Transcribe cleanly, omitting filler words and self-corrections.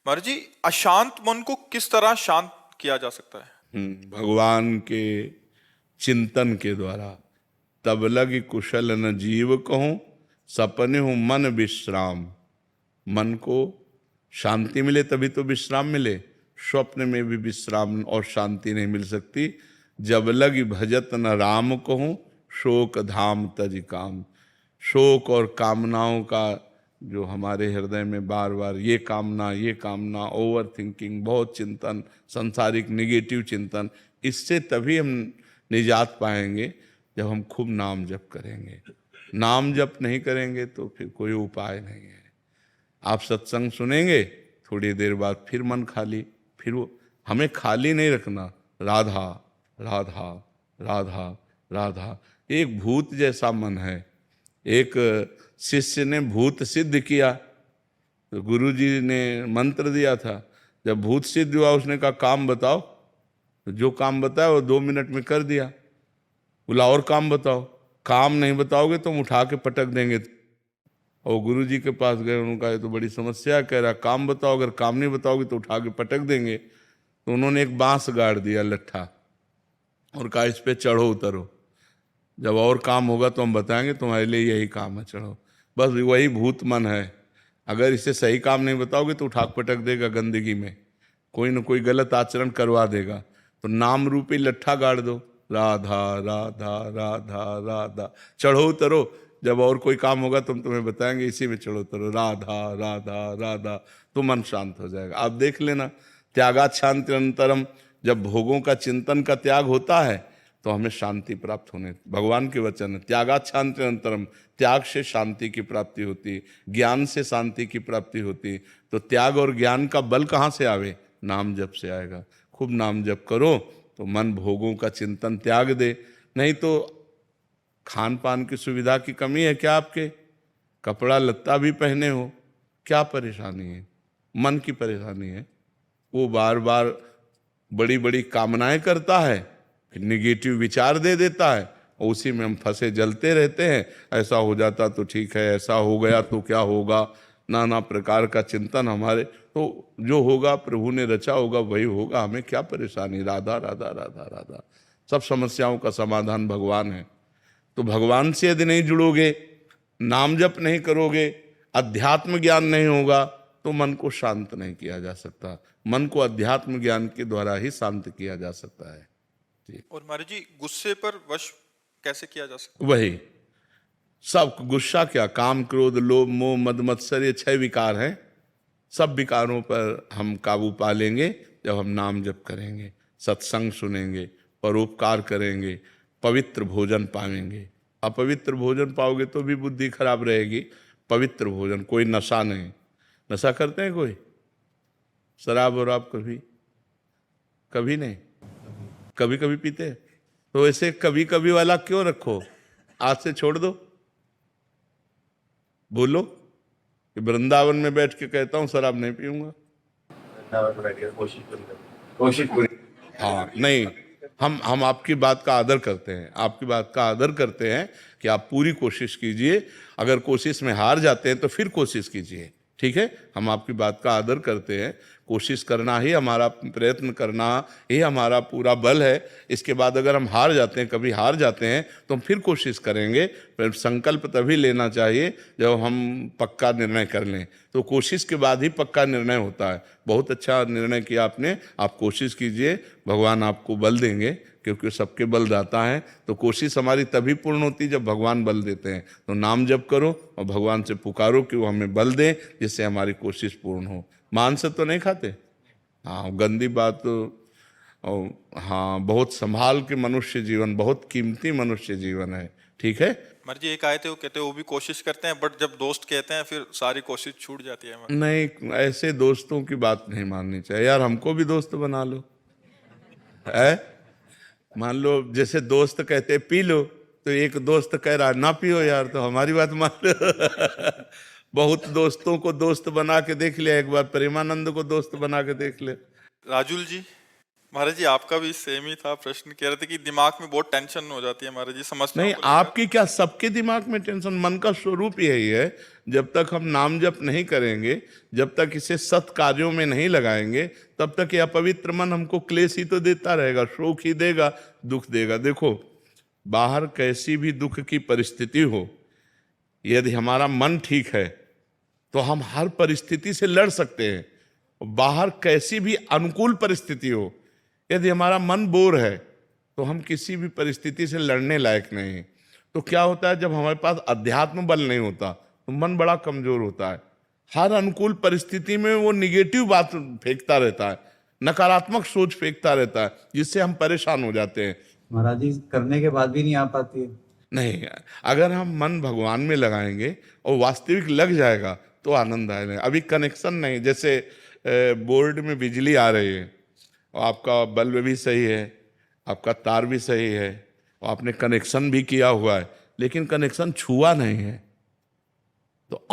महाराज जी, अशांत मन को किस तरह शांत किया जा सकता है? भगवान के चिंतन के द्वारा। तब लगी कुशल न जीव कहूं, सपने हूं मन विश्राम। मन को शांति मिले तभी तो विश्राम मिले। स्वप्न में भी विश्राम और शांति नहीं मिल सकती। जब लगी भजत न राम कहूं, शोक धाम तज काम। शोक और कामनाओं का जो हमारे हृदय में बार बार ये कामना, ओवर थिंकिंग, बहुत चिंतन, संसारिक निगेटिव चिंतन, इससे तभी हम निजात पाएंगे जब हम खूब नाम जप करेंगे। नाम जप नहीं करेंगे तो फिर कोई उपाय नहीं है। आप सत्संग सुनेंगे, थोड़ी देर बाद फिर मन खाली, फिर वो हमें खाली नहीं रखना। राधा राधा राधा राधा। एक भूत जैसा मन है। एक शिष्य ने भूत सिद्ध किया तो गुरु जी ने मंत्र दिया था। जब भूत सिद्ध हुआ उसने कहा काम बताओ, तो जो काम बताया वो 2 मिनट में कर दिया। बोला और काम बताओ। काम नहीं बताओगे तो हम उठा के पटक देंगे। और गुरु जी के पास गए, उन्होंने कहा ये तो बड़ी समस्या, कह रहा काम बताओ, अगर काम नहीं बताओगे तो उठा के पटक देंगे। तो उन्होंने एक बांस गाड़ दिया लट्ठा और कहा इस पे चढ़ो उतरो, जब और काम होगा तो हम बताएंगे, तुम्हारे लिए यही काम है, चढ़ो। बस वही भूत मन है। अगर इसे सही काम नहीं बताओगे तो उठा पटक देगा गंदगी में, कोई न कोई गलत आचरण करवा देगा। तो नाम रूपी लट्ठा गाड़ दो, राधा राधा राधा राधा, चढ़ो उतरो, जब और कोई काम होगा तो हम तुम्हें बताएंगे, इसी में चढ़ो उतरो, राधा राधा राधा, तो मन शांत हो जाएगा। आप देख लेना, त्यागात शांति अनंतरम। जब भोगों का चिंतन का त्याग होता है तो हमें शांति प्राप्त होने, भगवान के वचन है, त्यागात शांति अनंतरम। त्याग से शांति की प्राप्ति होती, ज्ञान से शांति की प्राप्ति होती। तो त्याग और ज्ञान का बल कहाँ से आवे? नाम जप से आएगा। खूब नाम जप करो तो मन भोगों का चिंतन त्याग दे। नहीं तो खान पान की सुविधा की कमी है क्या आपके? कपड़ा लत्ता भी पहने हो, क्या परेशानी है? मन की परेशानी है। वो बार बार बड़ी बड़ी कामनाएं करता है, फिर निगेटिव विचार दे देता है, और उसी में हम फंसे जलते रहते हैं। ऐसा हो जाता तो ठीक है, ऐसा हो गया तो क्या होगा, नाना प्रकार का चिंतन हमारे। तो जो होगा प्रभु ने रचा होगा वही होगा, हमें क्या परेशानी? राधा राधा राधा राधा। सब समस्याओं का समाधान भगवान है। तो भगवान से यदि नहीं जुड़ोगे, नाम जप नहीं करोगे, अध्यात्म ज्ञान नहीं होगा, तो मन को शांत नहीं किया जा सकता। मन को अध्यात्म ज्ञान के द्वारा ही शांत किया जा सकता है। और महाराज जी, गुस्से पर वश कैसे किया जा सकता वही सब गुस्सा क्या, काम क्रोध लोभ मोह मद मत्सर, ये 6 विकार हैं। सब विकारों पर हम काबू पा लेंगे जब हम नाम जप करेंगे, सत्संग सुनेंगे, परोपकार करेंगे, पवित्र भोजन पाएंगे। अपवित्र भोजन पाओगे तो भी बुद्धि खराब रहेगी। पवित्र भोजन, कोई नशा नहीं। नशा करते हैं कोई? शराब और आप कभी कभी नहीं, कभी कभी पीते हैं। तो ऐसे कभी कभी वाला क्यों रखो? आज से छोड़ दो। बोलो कि वृंदावन में बैठ के कहता हूं शराब नहीं पीऊंगा। कोशिश पूरी। हाँ नहीं, हम आपकी बात का आदर करते हैं, आपकी बात का आदर करते हैं कि आप पूरी कोशिश कीजिए। अगर कोशिश में हार जाते हैं तो फिर कोशिश कीजिए, ठीक है? हम आपकी बात का आदर करते हैं। कोशिश करना ही हमारा, प्रयत्न करना ही हमारा पूरा बल है। इसके बाद अगर हम हार जाते हैं, कभी हार जाते हैं, तो हम फिर कोशिश करेंगे। फिर संकल्प तभी लेना चाहिए जब हम पक्का निर्णय कर लें। तो कोशिश के बाद ही पक्का निर्णय होता है। बहुत अच्छा निर्णय किया आपने, आप कोशिश कीजिए, भगवान आपको बल देंगे, क्योंकि सबके बलदाता है। तो कोशिश हमारी तभी पूर्ण होती जब भगवान बल देते हैं। तो नाम जप करो और भगवान से पुकारो कि वो हमें बल दें, जिससे हमारी कोशिश पूर्ण हो। मांस तो नहीं खाते? हाँ, गंदी बात। और हाँ, बहुत संभाल के मनुष्य जीवन, बहुत कीमती मनुष्य जीवन है, ठीक है? महाराज जी, एक आए थे, वो कहते वो भी कोशिश करते हैं, बट जब दोस्त कहते हैं फिर सारी कोशिश छूट जाती है। नहीं, ऐसे दोस्तों की बात नहीं माननी चाहिए यार। हमको भी दोस्त बना लो, है? मान लो जैसे दोस्त कहते पी लो, तो एक दोस्त कह रहा ना पियो यार, तो हमारी बात मान लो। बहुत दोस्तों को दोस्त बना के देख लिया, एक बार प्रेमानंद को दोस्त बना के देख ले। राजुल जी, महाराज जी आपका भी सेम ही था प्रश्न, कह रहे थे कि दिमाग में बहुत टेंशन हो जाती है महाराज जी समस्याओं नहीं, को लेकर। आपकी क्या, सबके दिमाग में टेंशन, मन का स्वरूप यही है। जब तक हम नाम जप नहीं करेंगे, जब तक इसे सत् कार्यों में नहीं लगाएंगे, तब तक ये अपवित्र मन हमको क्लेश ही तो देता रहेगा, शोक ही देगा, दुख देगा। देखो, बाहर कैसी भी दुख की परिस्थिति हो, यदि हमारा मन ठीक है तो हम हर परिस्थिति से लड़ सकते हैं। बाहर कैसी भी अनुकूल परिस्थिति हो, यदि हमारा मन बोर है तो हम किसी भी परिस्थिति से लड़ने लायक नहीं हैं। तो क्या होता है, जब हमारे पास अध्यात्म बल नहीं होता तो मन बड़ा कमजोर होता है। हर अनुकूल परिस्थिति में वो निगेटिव बात फेंकता रहता है, नकारात्मक सोच फेंकता रहता है, जिससे हम परेशान हो जाते हैं। महाराज जी करने के बाद भी नहीं आ पाती है। नहीं, अगर हम मन भगवान में लगाएंगे और वास्तविक लग जाएगा तो आनंद आएगा। अभी कनेक्शन नहीं, जैसे बोर्ड में बिजली आ रही है और आपका बल्ब भी सही है, आपका तार भी सही है और आपने कनेक्शन भी किया हुआ है, लेकिन कनेक्शन छुआ नहीं है, तो